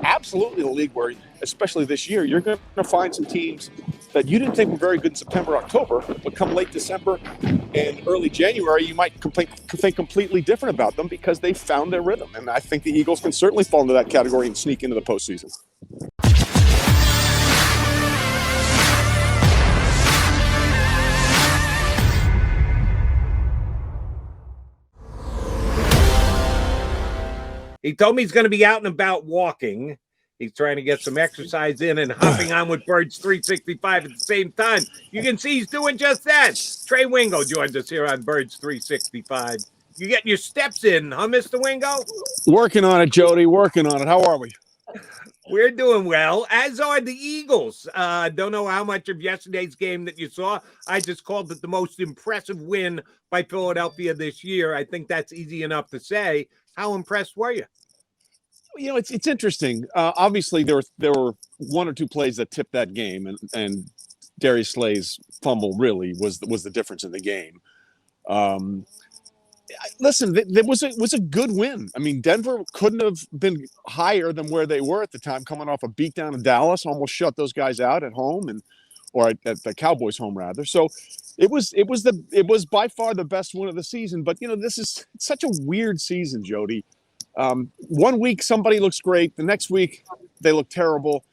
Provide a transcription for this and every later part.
absolutely a league where, especially this year, you're going to find some teams that you didn't think were very good in September, October, but come late December and early January, you might think completely different about them because they found their rhythm. And I think the Eagles can certainly fall into that category and sneak into the postseason. He told me he's going to be out and about walking. He's trying to get some exercise in and hopping on with Birds 365 at the same time. You can see he's doing just that. Trey Wingo joins us here on Birds 365. You getting your steps in, huh, Mr. Wingo? Working on it, Jody. Working on it. How are we? We're doing well, as are the Eagles. Don't know how much of yesterday's game that you saw. I just called it the most impressive win by Philadelphia this year. I think that's easy enough to say. How impressed were you? You know, it's interesting. Obviously, there were one or two plays that tipped that game, and Darius Slay's fumble really was the difference in the game. Listen, it was a good win. I mean, Denver couldn't have been higher than where they were at the time, coming off a beatdown in Dallas, almost shut those guys out at home or at the Cowboys' home rather. So it was by far the best win of the season. But you know, it's such a weird season, Jody. 1 week somebody looks great, the next week they look terrible.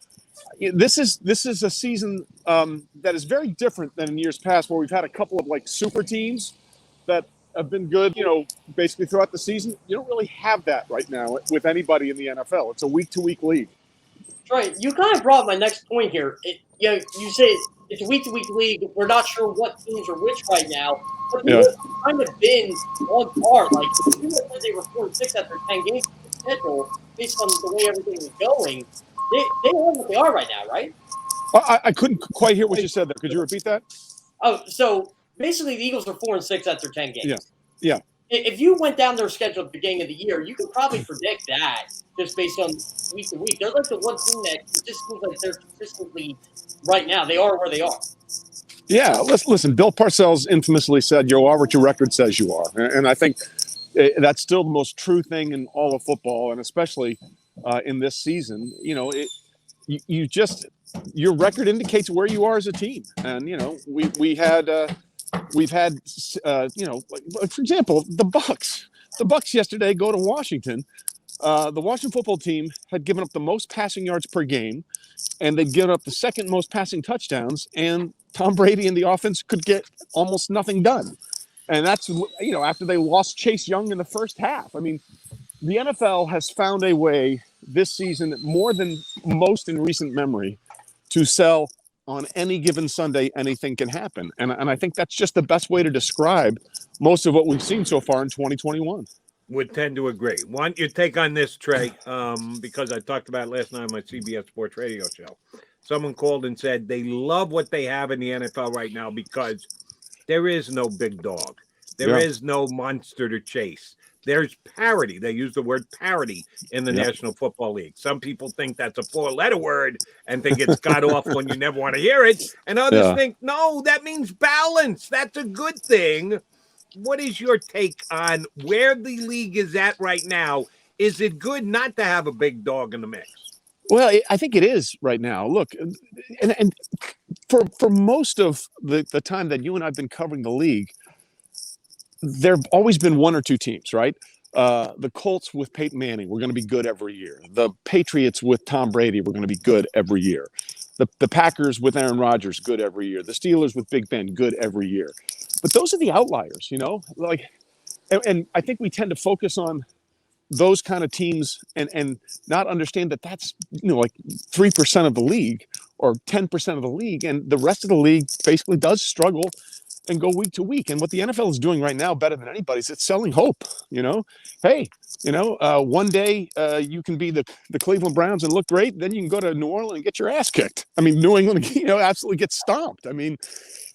This is a season that is very different than in years past, where we've had a couple of like super teams that have been good, you know, basically throughout the season. You don't really have that right now with anybody in the NFL. It's a week-to-week league. Right. You kind of brought my next point here. You say it's a week-to-week league. We're not sure what teams are which right now. But they've kind of been on par. Like, if you said they were 4-6 after 10 games in the schedule, based on the way everything was going, they are what they are right now, right? I couldn't quite hear what you said there. Could you repeat that? Oh, so basically the Eagles are 4-6 after 10 games. Yeah. If you went down their schedule at the beginning of the year, you could probably predict that just based on week to week. They're like the one team that just seems like they're consistently right now. They are where they are. Yeah, listen, Bill Parcells infamously said, you are what your record says you are. And I think that's still the most true thing in all of football, and especially in this season. You know, your record indicates where you are as a team. And, you know, we've had, you know, like, for example, the Bucs yesterday go to Washington. The Washington football team had given up the most passing yards per game, and they'd given up the second most passing touchdowns, and Tom Brady and the offense could get almost nothing done. And that's, you know, after they lost Chase Young in the first half. I mean, the NFL has found a way this season, more than most in recent memory, to sell on any given Sunday, anything can happen. And I think that's just the best way to describe most of what we've seen so far in 2021. Would tend to agree. Want your take on this, Trey, because I talked about it last night on my CBS Sports Radio show. Someone called and said they love what they have in the NFL right now because there is no big dog. There is no monster to chase. There's parity. They use the word parity in the National Football League. Some people think that's a 4-letter word and think it's got off when you never want to hear it. And others think, no, that means balance. That's a good thing. What is your take on where the league is at right now? Is it good not to have a big dog in the mix? Well, I think it is right now. Look, and for most of the time that you and I have been covering the league, there have always been one or two teams, right? The Colts with Peyton Manning were going to be good every year. The Patriots with Tom Brady were going to be good every year. The Packers with Aaron Rodgers, good every year. The Steelers with Big Ben, good every year. But those are the outliers, you know? Like, and I think we tend to focus on those kind of teams and not understand that that's, you know, like 3% of the league or 10% of the league. And the rest of the league basically does struggle and go week to week. And what the NFL is doing right now better than anybody is it's selling hope, you know? Hey, you know, one day you can be the Cleveland Browns and look great. Then you can go to New Orleans and get your ass kicked. I mean, New England, you know, absolutely get stomped. I mean,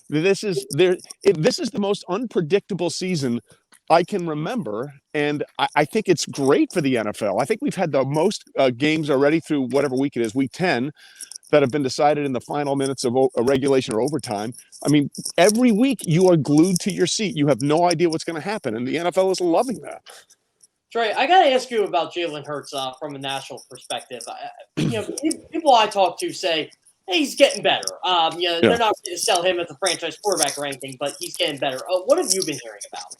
this is the most unpredictable season I can remember, and I think it's great for the NFL. I think we've had the most games already through whatever week it is, week 10, that have been decided in the final minutes of a regulation or overtime. I mean, every week you are glued to your seat. You have no idea what's going to happen, and the NFL is loving that. Trey, I got to ask you about Jalen Hurts from a national perspective. People I talk to say, hey, he's getting better. They're not going to sell him as a franchise quarterback or anything, but he's getting better. What have you been hearing about?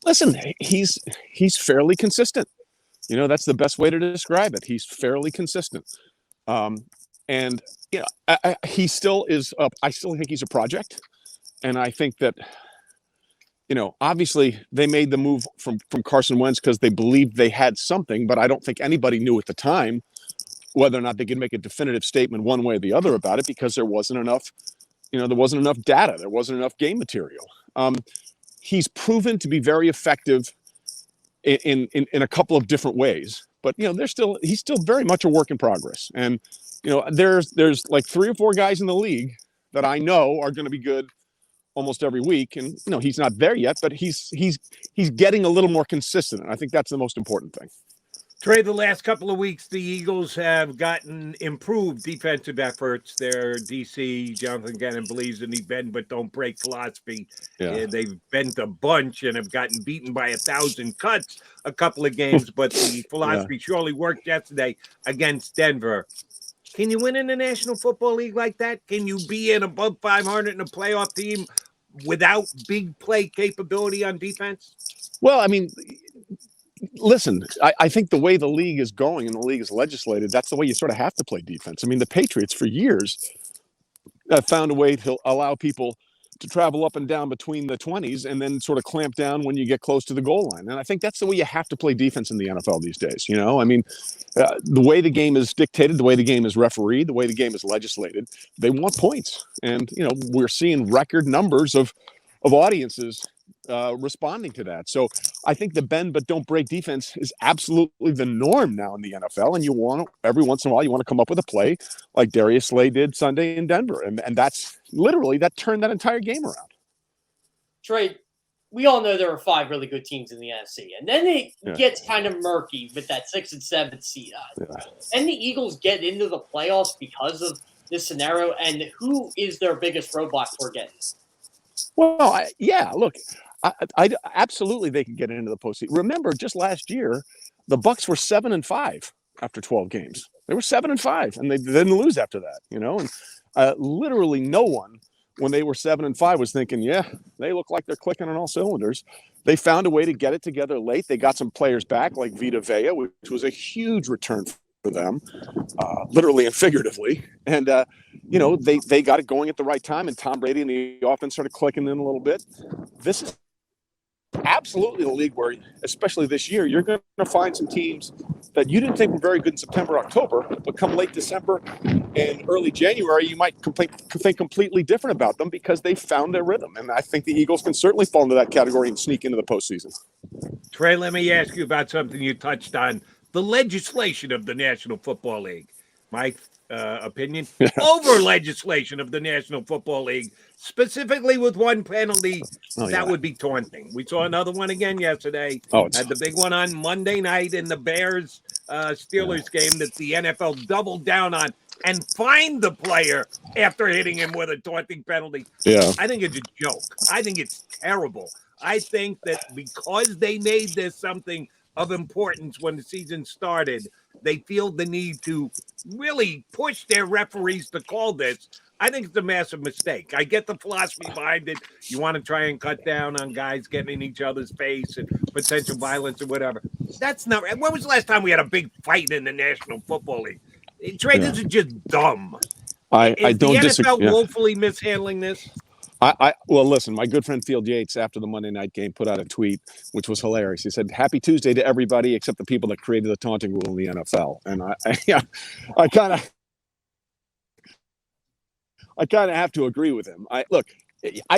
Listen, he's fairly consistent. That's the best way to describe it. He's fairly consistent. And he still is up. I still think he's a project. And I think that, obviously they made the move from Carson Wentz because they believed they had something, but I don't think anybody knew at the time whether or not they could make a definitive statement one way or the other about it, because there wasn't enough data. There wasn't enough game material. He's proven to be very effective in a couple of different ways, but he's still very much a work in progress. And there's like 3 or 4 guys in the league that I know are going to be good almost every week, and he's not there yet, but he's getting a little more consistent, and I think that's the most important thing. Trey, the last couple of weeks, the Eagles have gotten improved defensive efforts. Their DC, Jonathan Gannon, believes in the bend but don't break philosophy. Yeah. They've bent a bunch and have gotten beaten by 1,000 cuts a couple of games, but the philosophy surely worked yesterday against Denver. Can you win in the National Football League like that? Can you be in above 500 in a playoff team without big play capability on defense? Well, I mean, listen, I think the way the league is going and the league is legislated, that's the way you sort of have to play defense. I mean, the Patriots for years have found a way to allow people to travel up and down between the 20s and then sort of clamp down when you get close to the goal line. And I think that's the way you have to play defense in the NFL these days. I mean, the way the game is dictated, the way the game is refereed, the way the game is legislated, they want points. And, we're seeing record numbers of audiences responding to that. So I think the bend but don't break defense is absolutely the norm now in the NFL. And every once in a while, you want to come up with a play like Darius Slay did Sunday in Denver. And that's literally, that turned that entire game around. Trey, we all know there are 5 really good teams in the NFC. And then it gets kind of murky with that 6th and 7th seed. And the Eagles get into the playoffs because of this scenario. And who is their biggest roadblock for getting? Well, look, I absolutely they can get into the postseason. Remember, just last year, the Bucs were 7-5 after 12 games. They were 7-5, and they didn't lose after that. And literally no one, when they were 7-5, was thinking, they look like they're clicking on all cylinders. They found a way to get it together late. They got some players back, like Vita Vea, which was a huge return for them, literally and figuratively. And they got it going at the right time, and Tom Brady and the offense started clicking in a little bit. This is absolutely the league where, especially this year, you're going to find some teams that you didn't think were very good in September, October, but come late December and early January, you might think completely different about them because they found their rhythm. And I think the Eagles can certainly fall into that category and sneak into the postseason. Trey, let me ask you about something you touched on, the legislation of the National Football League. My opinion, over legislation of the National Football League, specifically with one penalty, that would be taunting. We saw another one again yesterday. Had the big one on Monday night in the Bears Steelers game that the NFL doubled down on and fined the player after hitting him with a taunting penalty. I think it's a joke. I think it's terrible. I think that because they made this something of importance when the season started, they feel the need to really push their referees to call this. I think it's a massive mistake. I get the philosophy behind it. You want to try and cut down on guys getting in each other's face and potential violence or whatever. That's not right. When was the last time we had a big fight in the National Football League? Trey, this is just dumb. I don't disagree. Is the NFL woefully mishandling this? Well, listen, my good friend Field Yates, after the Monday night game, put out a tweet, which was hilarious. He said, "Happy Tuesday to everybody except the people that created the taunting rule in the NFL." And I kind of have to agree with him. I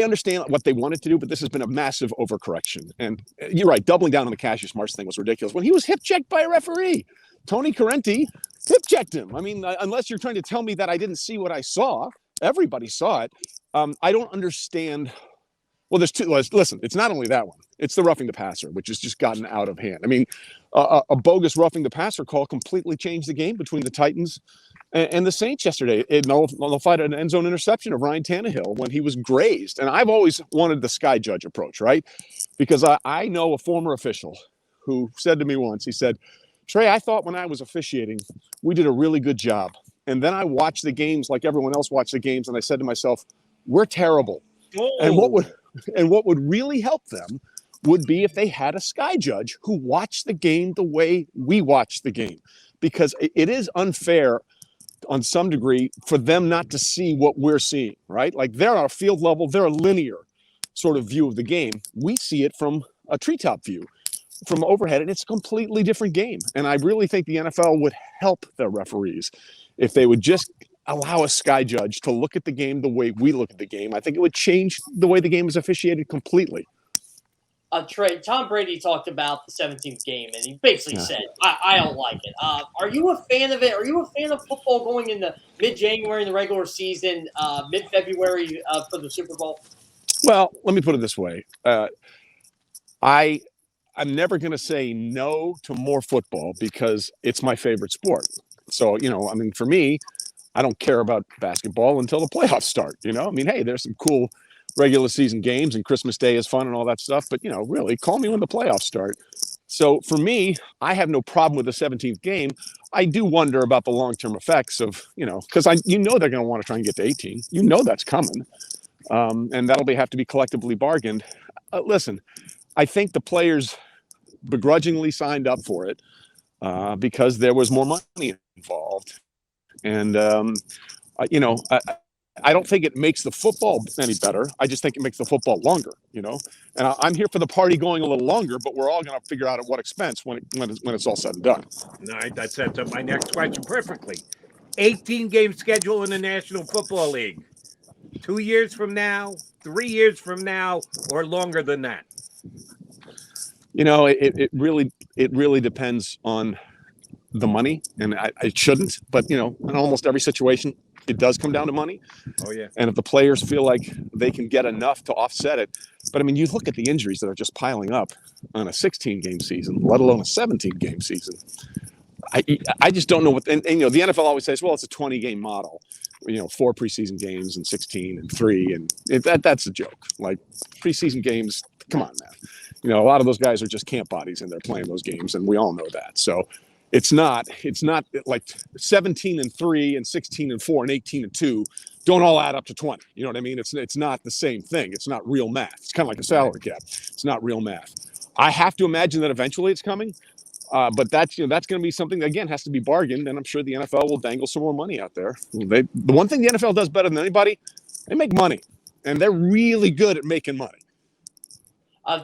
understand what they wanted to do, but this has been a massive overcorrection. And you're right, doubling down on the Cassius Marsh thing was ridiculous. When he was hip checked by a referee, Tony Correnti hip checked him. I mean, unless you're trying to tell me that I didn't see what I saw, everybody saw it. I don't understand. Well, there's two. Listen, it's not only that one. It's the roughing the passer, which has just gotten out of hand. I mean, a bogus roughing the passer call completely changed the game between the Titans and the Saints yesterday. It nullified an end zone interception of Ryan Tannehill when he was grazed. And I've always wanted the sky judge approach, right? Because I know a former official who said to me once, he said, Trey, I thought when I was officiating, we did a really good job. And then I watched the games like everyone else watched the games, and I said to myself, we're terrible. Oh. And what would really help them would be if they had a sky judge who watched the game the way we watch the game. Because it is unfair on some degree for them not to see what we're seeing, right? Like they're on a field level, they're a linear sort of view of the game. We see it from a treetop view, from overhead, and it's a completely different game. And I really think the NFL would help their referees if they would just allow a sky judge to look at the game the way we look at the game. I think it would change the way the game is officiated completely. Trey, Tom Brady talked about the 17th game, and he basically said, I don't like it. Are you a fan of it? Are you a fan of football going into mid-January in the regular season, mid-February for the Super Bowl? Well, let me put it this way. I'm never going to say no to more football because it's my favorite sport. So, I mean, for me, I don't care about basketball until the playoffs start. I mean, hey, there's some cool regular season games and Christmas Day is fun and all that stuff. But, really, call me when the playoffs start. So for me, I have no problem with the 17th game. I do wonder about the long-term effects of, because they're going to want to try and get to 18. That's coming. And that'll have to be collectively bargained. Listen, I think the players begrudgingly signed up for it because there was more money involved. And, I don't think it makes the football any better. I just think it makes the football longer, And I'm here for the party going a little longer, but we're all going to figure out at what expense when it's all said and done. All right, that sets up my next question perfectly. 18-game schedule in the National Football League. 2 years from now, 3 years from now, or longer than that? It really depends on the money, and it shouldn't. But in almost every situation, it does come down to money. Oh yeah. And if the players feel like they can get enough to offset it, but I mean, you look at the injuries that are just piling up on a 16-game season, let alone a 17-game season. I just don't know what. And the NFL always says, well, it's a 20-game model. 4 preseason games and 16 and 3, and that's a joke. Like preseason games, come on, man. A lot of those guys are just camp bodies and they're playing those games, and we all know that. So it's not like 17 and 3 and 16 and 4 and 18 and 2 don't all add up to 20. You know what I mean? It's not the same thing. It's not real math. It's kind of like a salary cap. It's not real math. I have to imagine that eventually it's coming. But that's going to be something that, again, has to be bargained, and I'm sure the NFL will dangle some more money out there. The one thing the NFL does better than anybody, they make money, and they're really good at making money.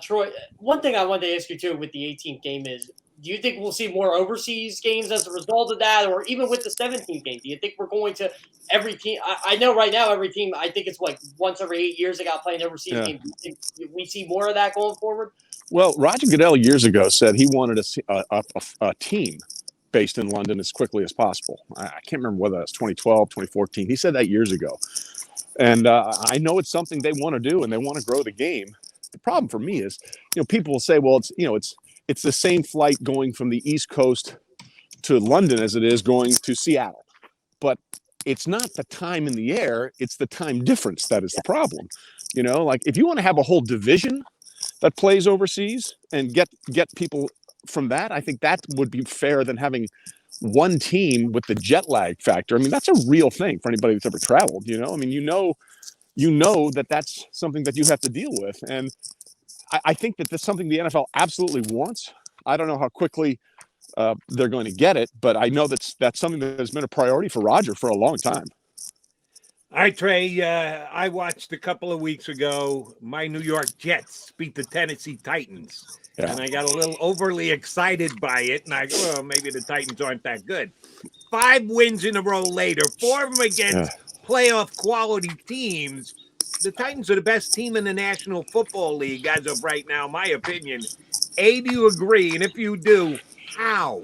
Troy, one thing I wanted to ask you, too, with the 18th game is, do you think we'll see more overseas games as a result of that, or even with the 17th game? Do you think we're going to every team? I know right now every team, I think it's like once every 8 years they got playing overseas games. Do you think we see more of that going forward? Well, Roger Goodell years ago said he wanted a team based in London as quickly as possible. I can't remember whether that's 2012, 2014. He said that years ago. And I know it's something they want to do, and they want to grow the game. The problem for me is, people will say, well, it's the same flight going from the East Coast to London as it is going to Seattle. But it's not the time in the air, it's the time difference that is the problem. Like if you want to have a whole division that plays overseas and get people from that, I think that would be fair than having one team with the jet lag factor. I mean, that's a real thing for anybody that's ever traveled. I mean, that's something that you have to deal with. And I think that that's something the NFL absolutely wants. I don't know how quickly they're going to get it, but I know that's something that has been a priority for Roger for a long time. All right, Trey, I watched a couple of weeks ago my New York Jets beat the Tennessee Titans, and I got a little overly excited by it, and I go, well, maybe the Titans aren't that good. 5 wins in a row later, 4 of them against playoff quality teams. The Titans are the best team in the National Football League as of right now, my opinion. A, do you agree? And if you do, how?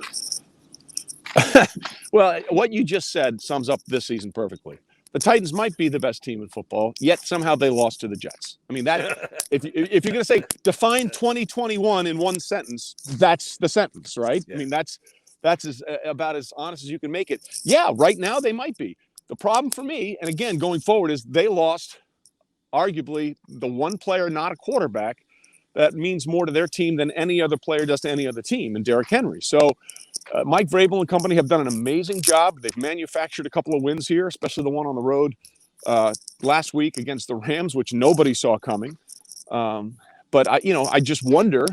Well, what you just said sums up this season perfectly. The Titans might be the best team in football, yet somehow they lost to the Jets. I mean, that if you're going to say define 2021 in one sentence, that's the sentence, right? Yeah. I mean, that's about as honest as you can make it. Yeah, right now they might be. The problem for me, and again, going forward, is they lost arguably the one player, not a quarterback, that means more to their team than any other player does to any other team, and Derrick Henry. So Mike Vrabel and company have done an amazing job. They've manufactured a couple of wins here, especially the one on the road last week against the Rams, which nobody saw coming. But I just wonder,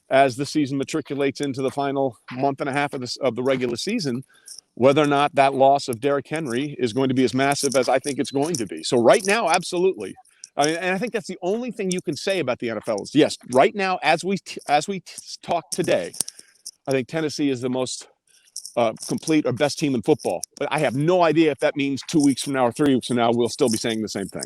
as the season matriculates into the final month and a half of the regular season, whether or not that loss of Derrick Henry is going to be as massive as I think it's going to be. So right now, absolutely. I mean, and I think that's the only thing you can say about the NFL is, yes, right now, as we talk today, I think Tennessee is the most complete or best team in football. But I have no idea if that means 2 weeks from now or 3 weeks from now, we'll still be saying the same thing.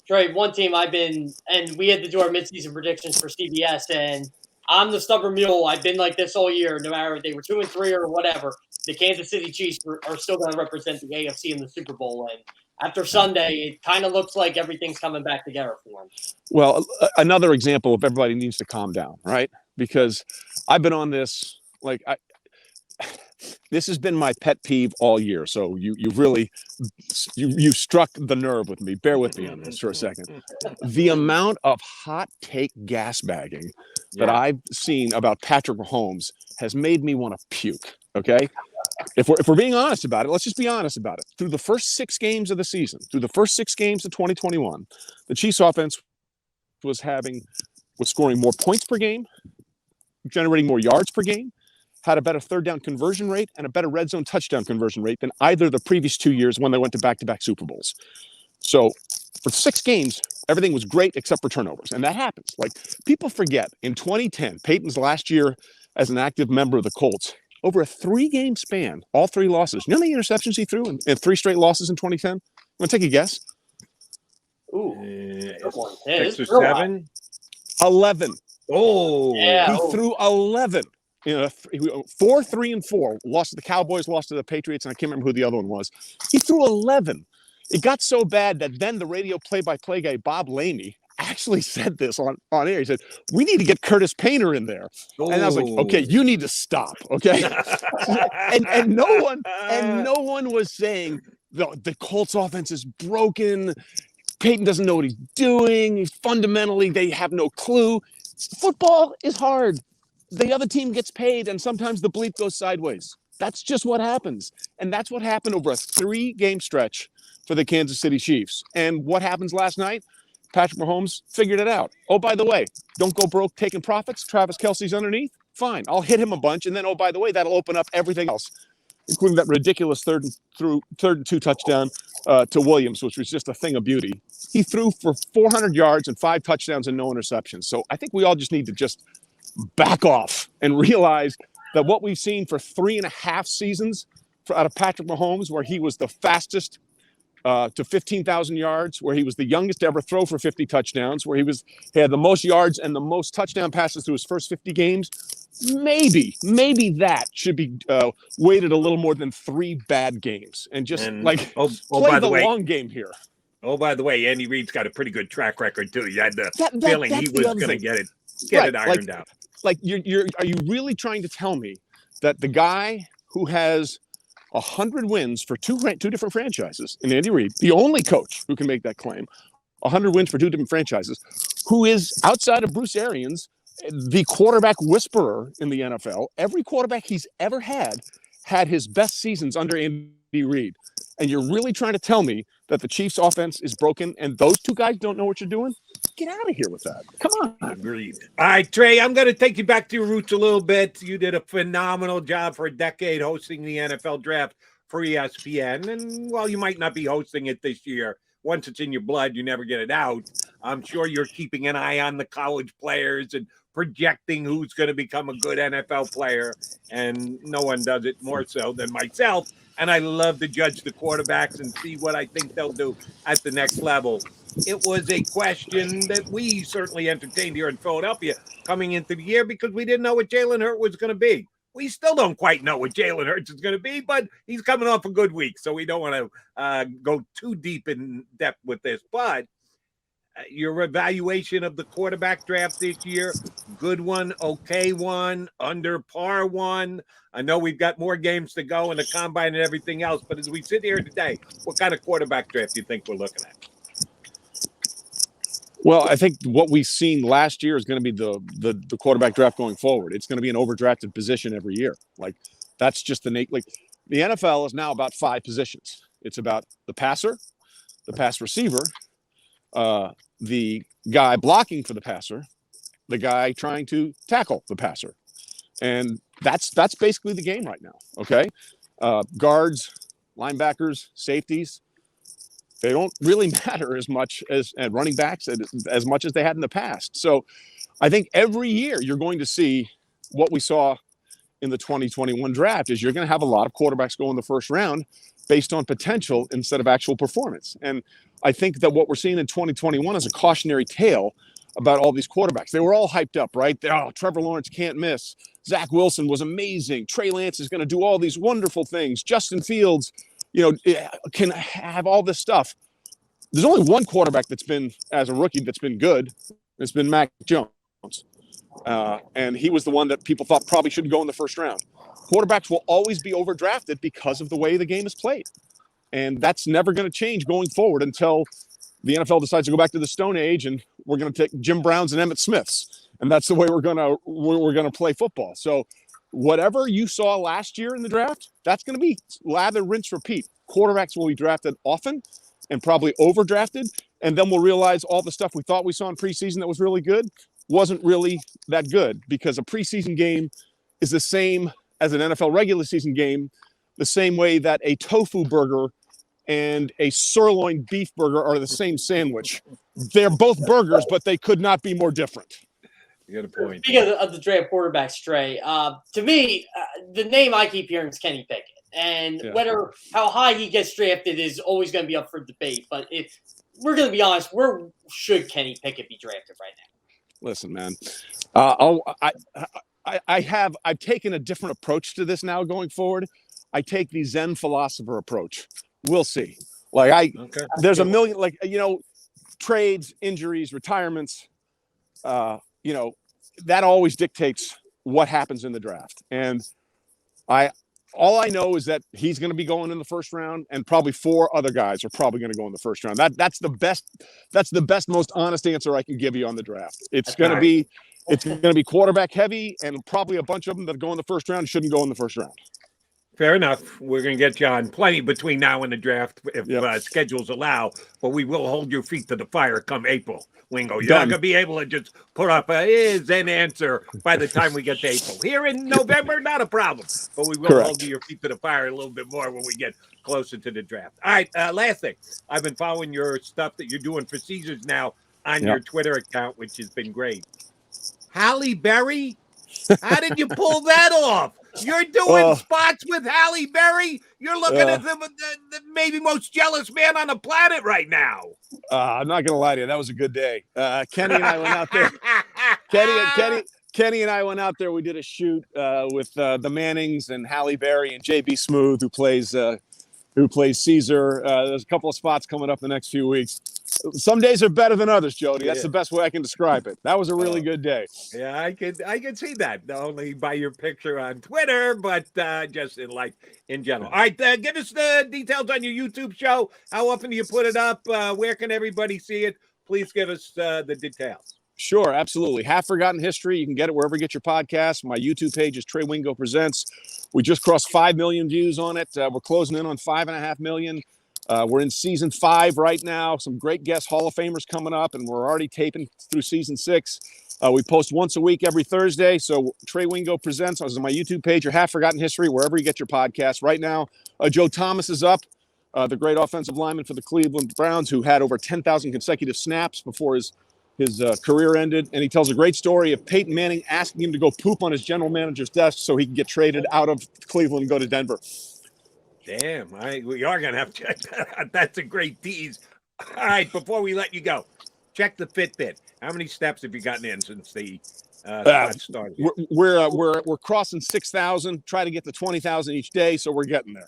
Trey, one team and we had to do our midseason predictions for CBS, and I'm the stubborn mule. I've been like this all year, no matter if they were 2-3 or whatever. The Kansas City Chiefs are still going to represent the AFC in the Super Bowl. And after Sunday, it kind of looks like everything's coming back together for them. Well, another example of everybody needs to calm down, right? Because I've been on this, this has been my pet peeve all year. So you've really struck the nerve with me. Bear with me on this for a second. The amount of hot take gas bagging that I've seen about Patrick Mahomes has made me want to puke. Okay. If we're being honest about it, let's just be honest about it. Through the first 6 games of the season, through the first 6 games of 2021, the Chiefs offense was scoring more points per game, generating more yards per game, had a better third down conversion rate and a better red zone touchdown conversion rate than either of the previous 2 years when they went to back-to-back Super Bowls. So for 6 games, everything was great except for turnovers. And that happens. People forget, in 2010, Peyton's last year as an active member of the Colts, over a 3-game span, all 3 losses. You know how many interceptions he threw in 3 straight losses in 2010? Want to take a guess? Ooh. 6 or 7? 11. Oh. Yeah. He threw 11. 4, 3, and 4. Lost to the Cowboys, lost to the Patriots, and I can't remember who the other one was. He threw 11. It got so bad that then the radio play-by-play guy, Bob Lamey, actually said this on air. He said, "We need to get Curtis Painter in there." And I was like, "Okay, you need to stop." Okay, and no one was saying the Colts offense is broken. Peyton doesn't know what he's doing. Fundamentally, they have no clue. Football is hard. The other team gets paid, and sometimes the bleep goes sideways. That's just what happens. And that's what happened over a 3-game stretch for the Kansas City Chiefs. And what happens last night? Patrick Mahomes figured it out. Oh, by the way, don't go broke taking profits. Travis Kelce's underneath. Fine. I'll hit him a bunch. And then, oh, by the way, that'll open up everything else, including that ridiculous third and 2 touchdown to Williams, which was just a thing of beauty. He threw for 400 yards and 5 touchdowns and no interceptions. So I think we all just need to just back off and realize that what we've seen for 3.5 seasons out of Patrick Mahomes, where he was the fastest to 15,000 yards, where he was the youngest to ever throw for 50 touchdowns, where he had the most yards and the most touchdown passes through his first 50 games. Maybe that should be weighted a little more than 3 bad games and just play the long game here. Oh, by the way, Andy Reid's got a pretty good track record too. You had the feeling he was going to get it ironed out. Are you really trying to tell me that the guy who has 100 wins for two different franchises in Andy Reid, the only coach who can make that claim, 100 wins for 2 different franchises, who is outside of Bruce Arians, the quarterback whisperer in the NFL, every quarterback he's ever had his best seasons under Andy Reid. And you're really trying to tell me that the Chiefs offense is broken and those 2 guys don't know what you're doing? Get out of here with that. Come on. Agreed. All right, Trey, I'm going to take you back to your roots a little bit. You did a phenomenal job for a decade hosting the NFL draft for ESPN. And while you might not be hosting it this year, once it's in your blood, you never get it out. I'm sure you're keeping an eye on the college players and projecting who's going to become a good NFL player. And no one does it more so than myself. And I love to judge the quarterbacks and see what I think they'll do at the next level. It was a question that we certainly entertained here in Philadelphia coming into the year because we didn't know what Jalen Hurts was going to be. We still don't quite know what Jalen Hurts is going to be, but he's coming off a good week, so we don't want to go too deep in depth with this. But your evaluation of the quarterback draft this year, good one, okay one, under par one. I know we've got more games to go in the combine and everything else, but as we sit here today, what kind of quarterback draft do you think we're looking at? Well, I think what we've seen last year is going to be the quarterback draft going forward. It's going to be an overdrafted position every year. Like that's just like the NFL is now about 5 positions. It's about the passer, the pass receiver, the guy blocking for the passer, the guy trying to tackle the passer, and that's basically the game right now. Okay, guards, linebackers, safeties. They don't really matter as much as and running backs as much as they had in the past. So I think every year you're going to see what we saw in the 2021 draft is you're going to have a lot of quarterbacks go in the first round based on potential instead of actual performance. And I think that what we're seeing in 2021 is a cautionary tale about all these quarterbacks. They were all hyped up, right? Oh, Trevor Lawrence can't miss. Zach Wilson was amazing. Trey Lance is going to do all these wonderful things. Justin Fields, can have all this stuff. There's only one quarterback that's been, as a rookie, that's been good. It's been Mac Jones. And he was the one that people thought probably shouldn't go in the first round. Quarterbacks will always be overdrafted because of the way the game is played. And that's never going to change going forward until the NFL decides to go back to the Stone Age and we're going to take Jim Browns and Emmitt Smiths. And that's the way we're going to play football. So whatever you saw last year in the draft, that's going to be lather, rinse, repeat. Quarterbacks will be drafted often and probably overdrafted. And then we'll realize all the stuff we thought we saw in preseason that was really good wasn't really that good because a preseason game is the same as an NFL regular season game, the same way that a tofu burger and a sirloin beef burger are the same sandwich. They're both burgers, but they could not be more different. You got a point. Speaking of the draft quarterbacks, Trey, to me, the name I keep hearing is Kenny Pickett. And whether how high he gets drafted is always going to be up for debate. But if we're going to be honest, where should Kenny Pickett be drafted right now? Listen, man, I've taken a different approach to this now going forward. I take the Zen philosopher approach. We'll see. There's a million, trades, injuries, retirements, that always dictates what happens in the draft. And all I know is that he's going to be going in the first round, and probably 4 other guys are probably going to go in the first round. That's the best, most honest answer I can give you on the draft. It's going to be quarterback heavy, and probably a bunch of them that go in the first round shouldn't go in the first round. Fair enough. We're going to get you on plenty between now and the draft if schedules allow, but we will hold your feet to the fire come April, Wingo. You're not going to be able to just put up a Zen answer by the time we get to April. Here in November, not a problem, but we will hold your feet to the fire a little bit more when we get closer to the draft. All right, last thing. I've been following your stuff that you're doing for Caesars now on your Twitter account, which has been great. Halle Berry, how did you pull that off? You're doing spots with Halle Berry. You're looking at the maybe most jealous man on the planet right now. I'm not going to lie to you. That was a good day. Kenny and I went out there. Kenny and I went out there. We did a shoot with the Mannings and Halle Berry and JB Smoove, who plays Caesar. There's a couple of spots coming up the next few weeks. Some days are better than others, Jody. That's the best way I can describe it. That was a really good day. Yeah, I could see that. Not only by your picture on Twitter, but just in life in general. All right, give us the details on your YouTube show. How often do you put it up? Where can everybody see it? Please give us the details. Sure, absolutely. Half Forgotten History. You can get it wherever you get your podcasts. My YouTube page is Trey Wingo Presents. We just crossed 5 million views on it. We're closing in on 5.5 million. We're in season 5 right now. Some great guest Hall of Famers coming up, and we're already taping through season 6. We post once a week every Thursday. So Trey Wingo Presents on my YouTube page or Half Forgotten History, wherever you get your podcasts. Right now, Joe Thomas is up, the great offensive lineman for the Cleveland Browns, who had over 10,000 consecutive snaps before his career ended. And he tells a great story of Peyton Manning asking him to go poop on his general manager's desk so he can get traded out of Cleveland and go to Denver. Damn, we are going to have to check that out. That's a great tease. All right, before we let you go, check the Fitbit. How many steps have you gotten in since the started? We're crossing 6,000, try to get to 20,000 each day, so we're getting there.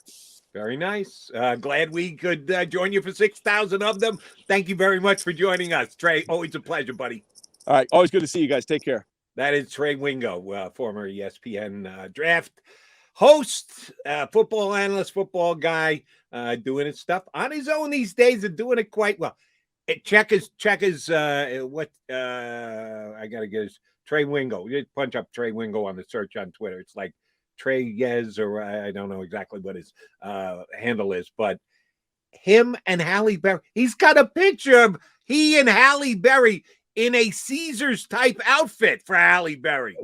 Very nice. Glad we could join you for 6,000 of them. Thank you very much for joining us, Trey. Always a pleasure, buddy. All right, always good to see you guys. Take care. That is Trey Wingo, former ESPN draft host, football analyst, football guy, doing his stuff on his own these days and doing it quite well. Check his what I gotta get his Trey Wingo. You punch up Trey Wingo on the search on Twitter. It's like Trey Yez, or I don't know exactly what his handle is, but him and Halle Berry. He's got a picture of he and Halle Berry in a Caesars type outfit for Halle Berry.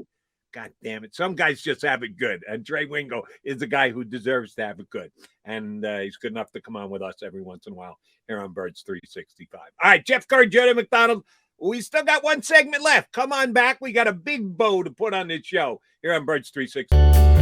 God damn it. Some guys just have it good. And Trey Wingo is the guy who deserves to have it good. And he's good enough to come on with us every once in a while here on Birds 365. All right, Jeff Kerr, Jody McDonald. We still got one segment left. Come on back. We got a big bow to put on this show here on Birds 365.